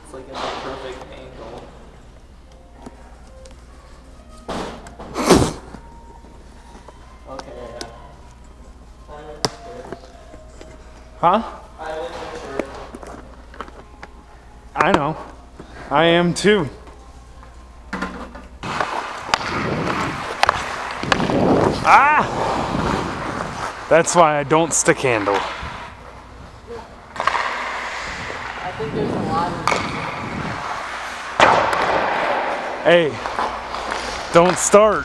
It's like in the perfect angle. Okay, yeah. I'm in the chirps. Huh? I'm in the chirps. I know. I am too. Ah! That's why I don't stick handle. I think there's a lot of Hey, don't start.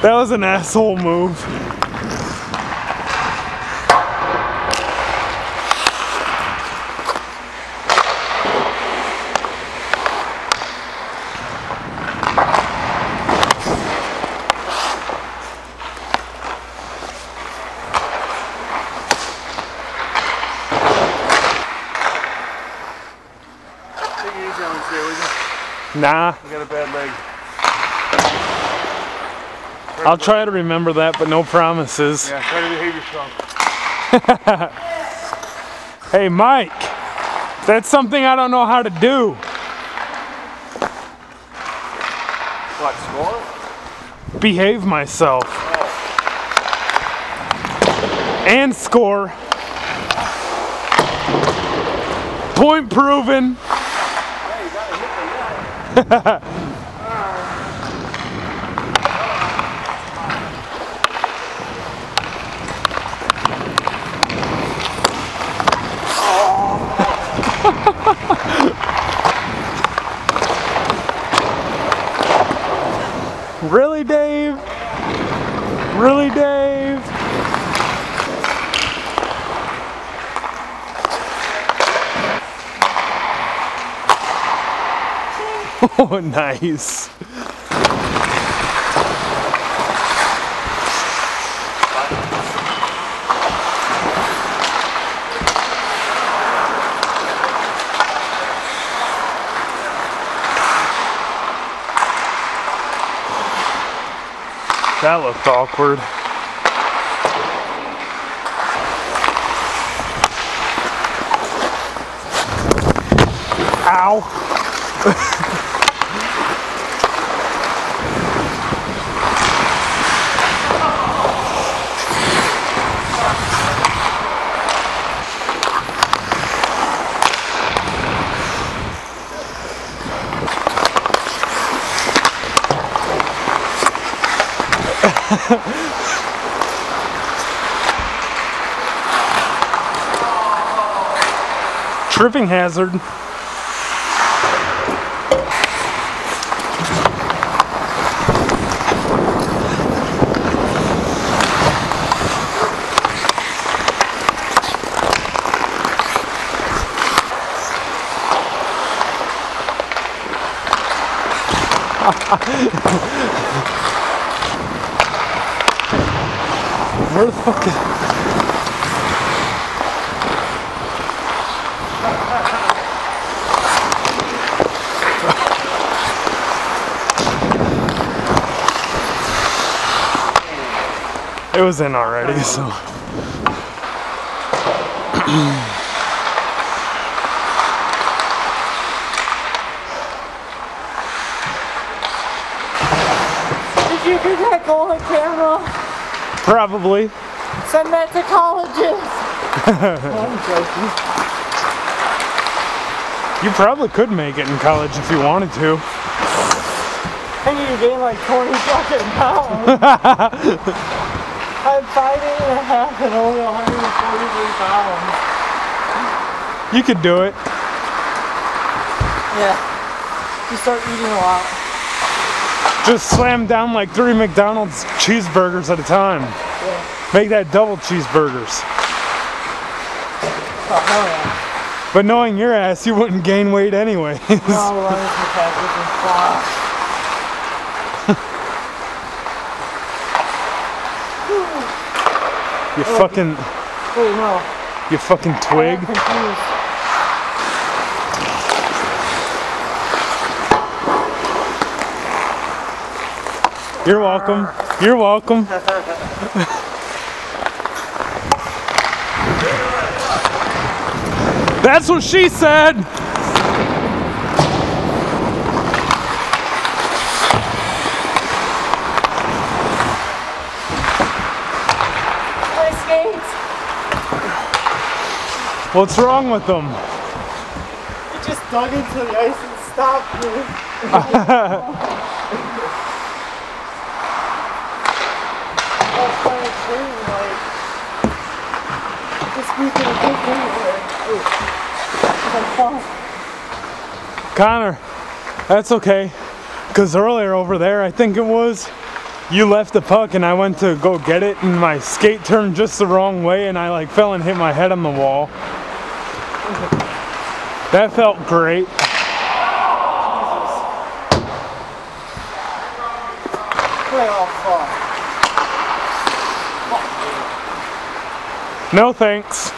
That was an asshole move. Take it easy on us there, will you? Nah, You got a bad leg. I'll try to remember that, but no promises. Yeah, try to behave yourself. Hey, Mike, that's something I don't know how to do. What, score? Behave myself. And score. Point proven. Yeah, you gotta hit the net. Really, Dave? Really, Dave? Oh, nice. That looked awkward. Ow. Tripping hazard. Where the fuck is... It was in already, so... Did you get that goal on camera? Probably. Send that to colleges. I'm joking. You probably could make it in college if you wanted to. I need to gain like 20 fucking pounds. I'm 5'8.5" and only 143 pounds. You could do it. Yeah. You start eating a lot. Just slam down like 3 McDonald's cheeseburgers at a time. Yeah. Make that double cheeseburgers. Oh, hell yeah. But knowing your ass, you wouldn't gain weight anyways. No, running for Patrick and fuck. You fucking... Wait, no. You fucking twig. I'm confused. You're welcome. You're welcome. That's what she said. My skates. What's wrong with them? You just dug into the ice and stopped me. That's kind of crazy, like, this week in a big anywhere. Connor, that's okay. Because earlier over there, I think it was, you left the puck and I went to go get it and my skate turned just the wrong way and I like fell and hit my head on the wall. That felt great. No thanks.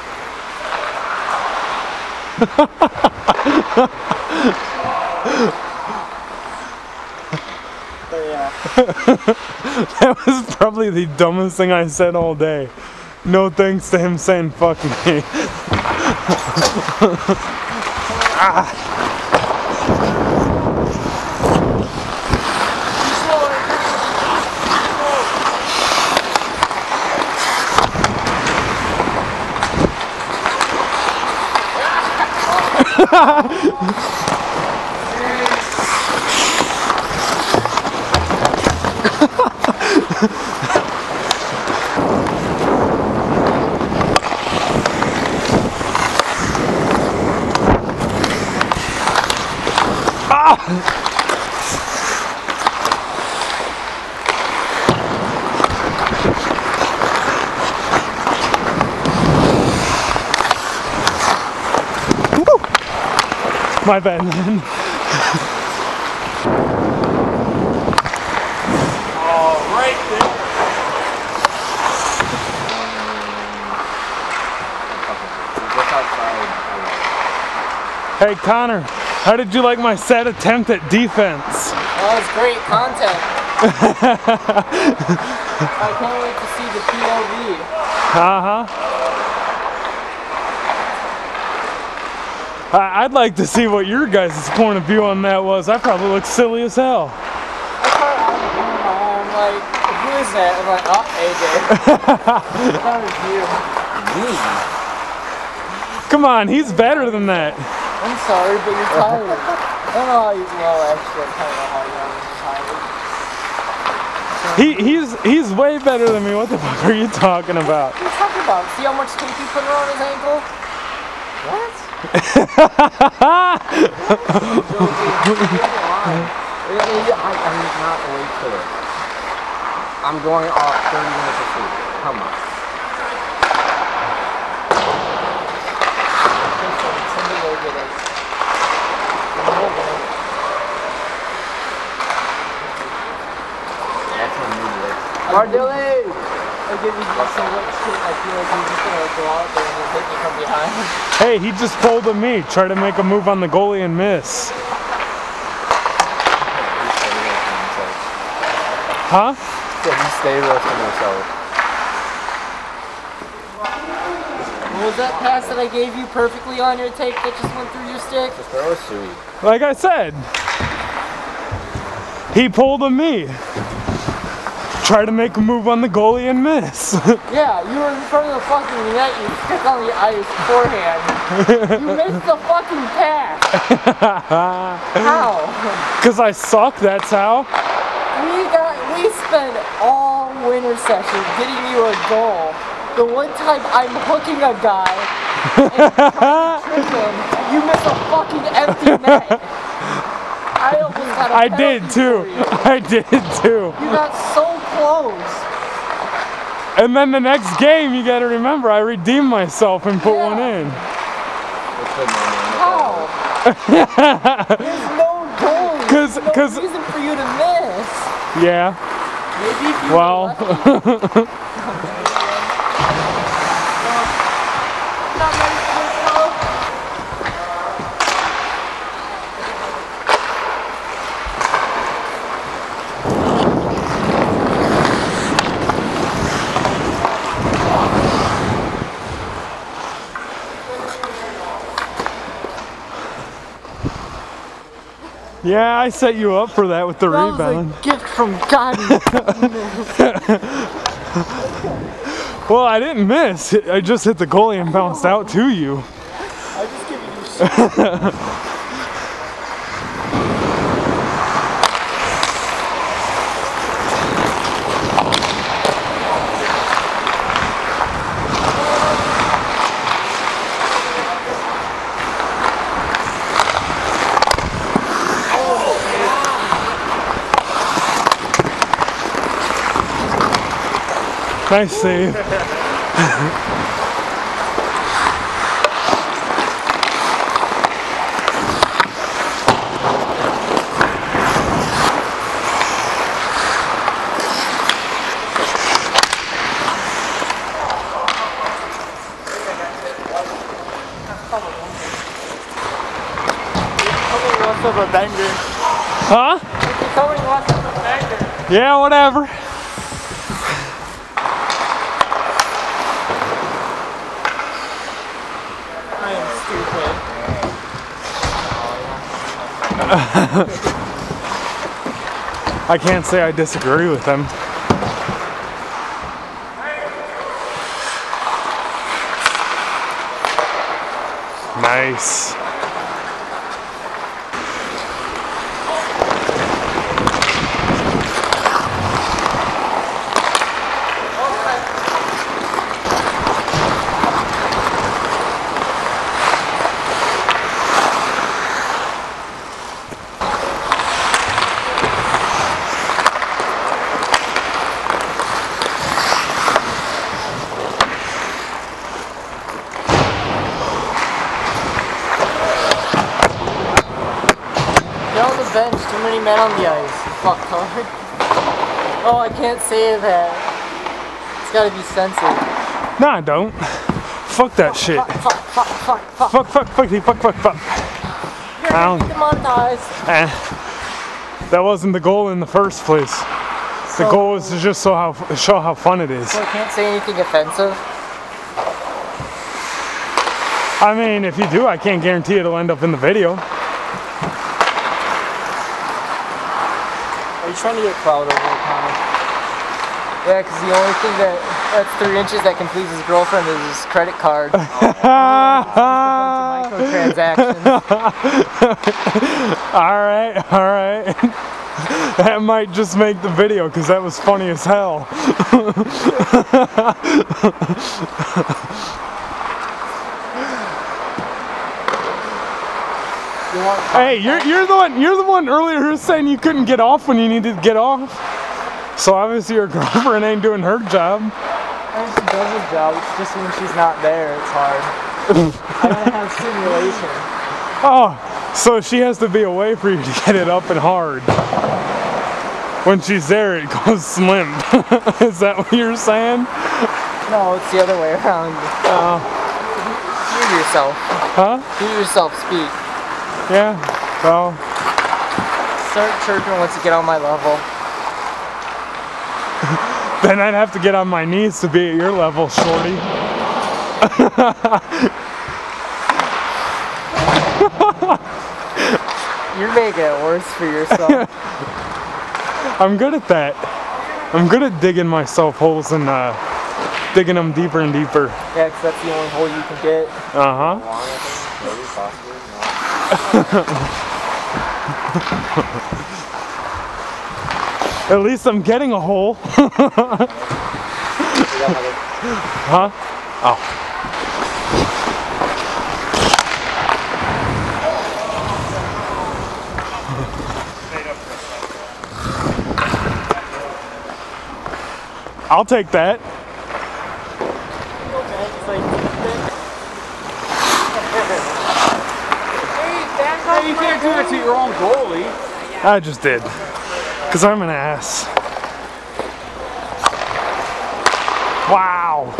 That was probably the dumbest thing I said all day. No thanks to him saying fucking me. My bad, man. Oh, right there. What's outside? Hey Connor, how did you like my sad attempt at defense? That was great content. I can't wait to see the POV. Uh-huh. I'd like to see what your guys' point of view on that was. I probably look silly as hell. I'm like, who is that? I'm like, oh, AJ. That was you. Me? Come on, he's better than that. I'm sorry, but you're tired. I don't know how you know, actually, I kind of know how you're tired. He's way better than me. What the fuck are you talking about? What are you talking about? See how much tape you put around his ankle? What? I'm not late to it. I'm going off 30 minutes of sleep. How much? Somebody go get it. That's what I needed. Mardilli! I give you just so much shit, I feel like you're just gonna go out there and just hit me from behind. Hey, he just pulled at me. Try to make a move on the goalie and miss. Huh? So you stay roasting yourself. What was that pass that I gave you perfectly on your tape that just went through your stick? Just throw a sweet. Like I said, he pulled at me. Try to make a move on the goalie and miss. Yeah, you were in front of the fucking net, you stick on the ice forehand. You missed the fucking pass. How? Because I suck, that's how. We spent all winter session getting you a goal. The one time I'm hooking a guy and trying to trick him, you miss a fucking empty net. I almost had a I did too. I did too. You got so close. And then the next game, you gotta remember, I redeemed myself and put one in. How? There's no goal. There's no reason for you to miss. Yeah. Maybe if you well. Yeah, I set you up for that with the That rebound. was a gift from God. Well, I didn't miss. I just hit the goalie and bounced out to you. I just give you shit. Nice save. Of a bender. Huh? Becoming less of a bender. Yeah, whatever. I am stupid. I can't say I disagree with them. Nice. Get on the bench, too many men on the ice. You fuck card. Oh, I can't say that. It's gotta be censored. No, I don't. Fuck that shit. Fuck. You're Ow. gonna get demonetized. That wasn't the goal in the first place. The goal was to just show how fun it is. So I can't say anything offensive. I mean, if you do, I can't guarantee it'll end up in the video. Are you trying to get crowd over it, Connor? Yeah, because the only thing that's 3 inches that can please his girlfriend is his credit card. Microtransactions. Alright. That might just make the video because that was funny as hell. Hey, you're the one earlier who was saying you couldn't get off when you needed to get off. So obviously your girlfriend ain't doing her job. I mean, she does her job, it's just when she's not there, it's hard. I gotta have simulation. Oh, so she has to be away for you to get it up and hard. When she's there, it goes slim. Is that what you're saying? No, it's the other way around. Hear yourself. Huh? Hear yourself speak. Yeah, well. Start chirping once you get on my level. Then I'd have to get on my knees to be at your level, shorty. You're making it worse for yourself. I'm good at that. I'm good at digging myself holes and digging them deeper and deeper. Yeah, because that's the only hole you can get. Uh-huh. At least I'm getting a hole. Huh? Oh. I'll take that. You can't do it to your own goalie. I just did. Because I'm an ass. Wow.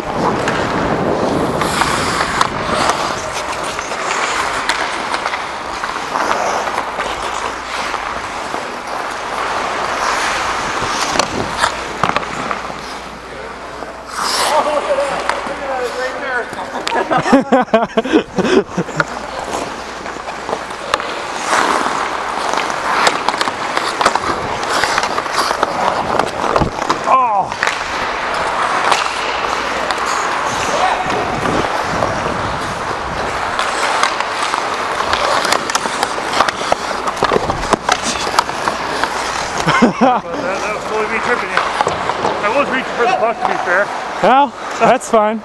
That was totally me tripping you. I was reaching for the puck, to be fair. Well, that's fine.